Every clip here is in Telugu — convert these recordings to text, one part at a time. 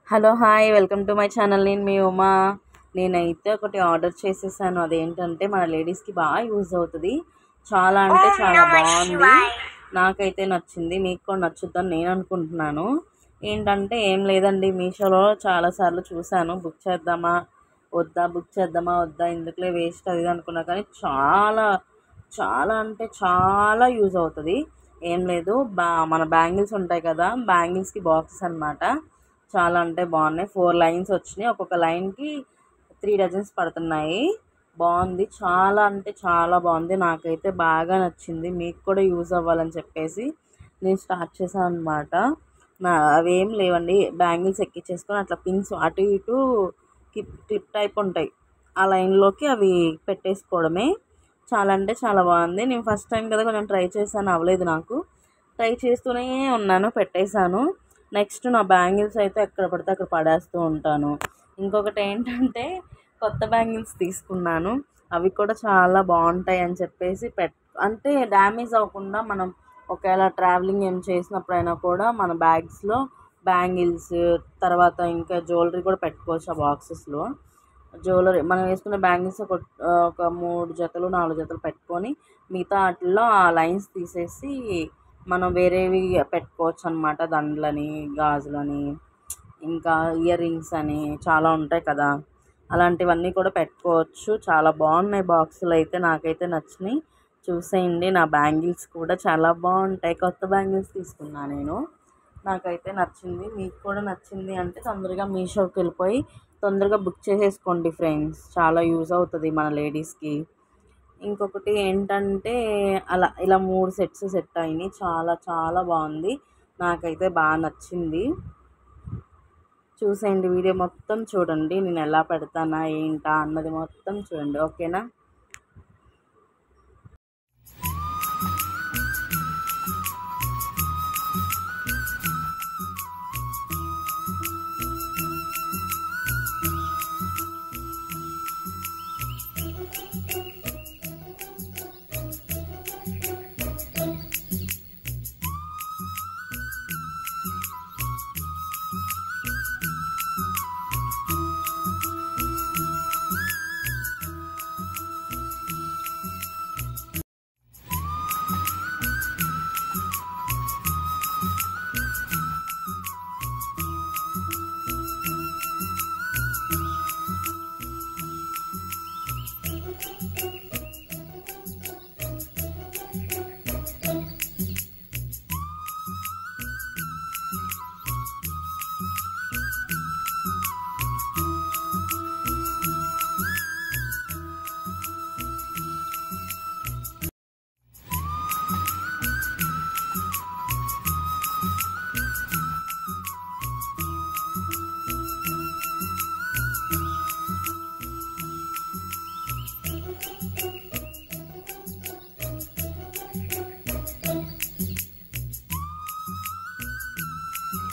Hello hi welcome to my channel. నేను మీ ఉమా. నేనైతే ఒకటి ఆర్డర్ చేసేసాను. అదేంటంటే మన లేడీస్కి బాగా యూజ్ అవుతుంది. చాలా అంటే చాలా బాగుంది. నాకైతే నచ్చింది, మీకు కూడా నచ్చుద్దని నేను అనుకుంటున్నాను. ఏంటంటే ఏం లేదండి, మీషోలో చాలాసార్లు చూశాను, బుక్ చేద్దామా వద్దా ఎందుకులే వేస్ట్ అది అనుకున్నా. కానీ చాలా చాలా అంటే చాలా యూజ్ అవుతుంది. ఏం లేదు, మన బ్యాంగిల్స్ ఉంటాయి కదా, బ్యాంగిల్స్కి బాక్సెస్ అనమాట. చాలా అంటే బాగున్నాయి. 4 లైన్స్ వచ్చినాయి, ఒక్కొక్క లైన్కి 3 డజన్స్ పడుతున్నాయి. బాగుంది, చాలా అంటే చాలా బాగుంది. నాకైతే బాగా నచ్చింది. మీకు కూడా యూజ్ అవ్వాలని చెప్పేసి నేను స్టార్ట్ చేశాను అనమాట. అవేం లేవండి, బ్యాంగిల్స్ ఎక్కించేసుకొని అట్లా పిన్స్ అటు ఇటు క్లిప్ టైప్ ఉంటాయి, ఆ లైన్లోకి అవి పెట్టేసుకోవడమే. చాలా అంటే చాలా బాగుంది. నేను ఫస్ట్ టైం కదా, కొంచెం ట్రై చేశాను, అవ్వలేదు నాకు. ట్రై చేస్తూనే ఉన్నాను, పెట్టేశాను. నెక్స్ట్ నా బ్యాంగిల్స్ అయితే ఎక్కడ పడితే అక్కడ పడేస్తూ ఉంటాను. ఇంకొకటి ఏంటంటే కొత్త బ్యాంగిల్స్ తీసుకున్నాను, అవి కూడా చాలా బాగుంటాయి అని చెప్పేసి అంటే డ్యామేజ్ అవ్వకుండా మనం ఒకవేళ ట్రావెలింగ్ ఏం చేసినప్పుడైనా కూడా మన బ్యాగ్స్లో బ్యాంగిల్స్, తర్వాత ఇంకా జ్యువెలరీ కూడా పెట్టుకోవచ్చు ఆ బాక్సెస్లో. జ్యువెలరీ మనం వేసుకునే బ్యాంగిల్స్ ఒక 3 జతలు 4 జతలు పెట్టుకొని మిగతా వాటిల్లో ఆ లైన్స్ తీసేసి మనం వేరేవి పెట్టుకోవచ్చు అనమాట. దండలని, గాజులని, ఇంకా ఇయర్ రింగ్స్ అని చాలా ఉంటాయి కదా, అలాంటివన్నీ కూడా పెట్టుకోవచ్చు. చాలా బాగున్నాయి బాక్సులు అయితే, నాకైతే నచ్చినాయి. చూసేయండి, నా బ్యాంగిల్స్ కూడా చాలా బాగుంటాయి. కొత్త బ్యాంగిల్స్ తీసుకున్నా నేను, నాకైతే నచ్చింది. మీకు కూడా నచ్చింది అంటే తొందరగా మీషోకి వెళ్ళిపోయి తొందరగా బుక్ చేసేసుకోండి ఫ్రెండ్స్. చాలా యూజ్ అవుతుంది మన లేడీస్కి. ఇంకొకటి ఏంటంటే ఇలా 3 సెట్ అయినాయి. చాలా చాలా బాగుంది, నాకైతే బాగా నచ్చింది. చూసేయండి, వీడియో మొత్తం చూడండి, నేను ఎలా పెడతానా ఏంటా అన్నది మొత్తం చూడండి, ఓకేనా.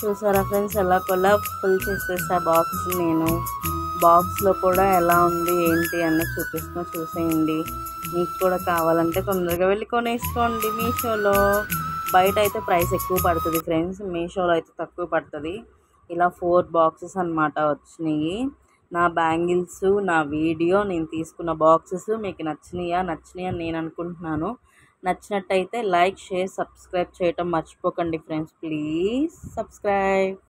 చూసారా ఫ్రెండ్స్, ఎలా కొలా ఫుల్ చేసేసా బాక్స్. నేను బాక్స్లో కూడా ఎలా ఉంది ఏంటి అన్న చూసేయండి. మీకు కూడా కావాలంటే తొందరగా వెళ్ళి కొనేసుకోండి మీషోలో. బయట అయితే ప్రైస్ ఎక్కువ పడుతుంది ఫ్రెండ్స్, మీషోలో అయితే తక్కువ పడుతుంది. ఇలా 4 బాక్సెస్ అనమాట వచ్చినాయి. నా బ్యాంగిల్స్, నా వీడియో, నేను తీసుకున్న బాక్సెస్ మీకు నచ్చినాయి అని నేను అనుకుంటున్నాను. నచ్చినట్టయితే లైక్, షేర్, సబ్స్క్రైబ్ చేయటం మర్చిపోకండి ఫ్రెండ్స్. Please subscribe.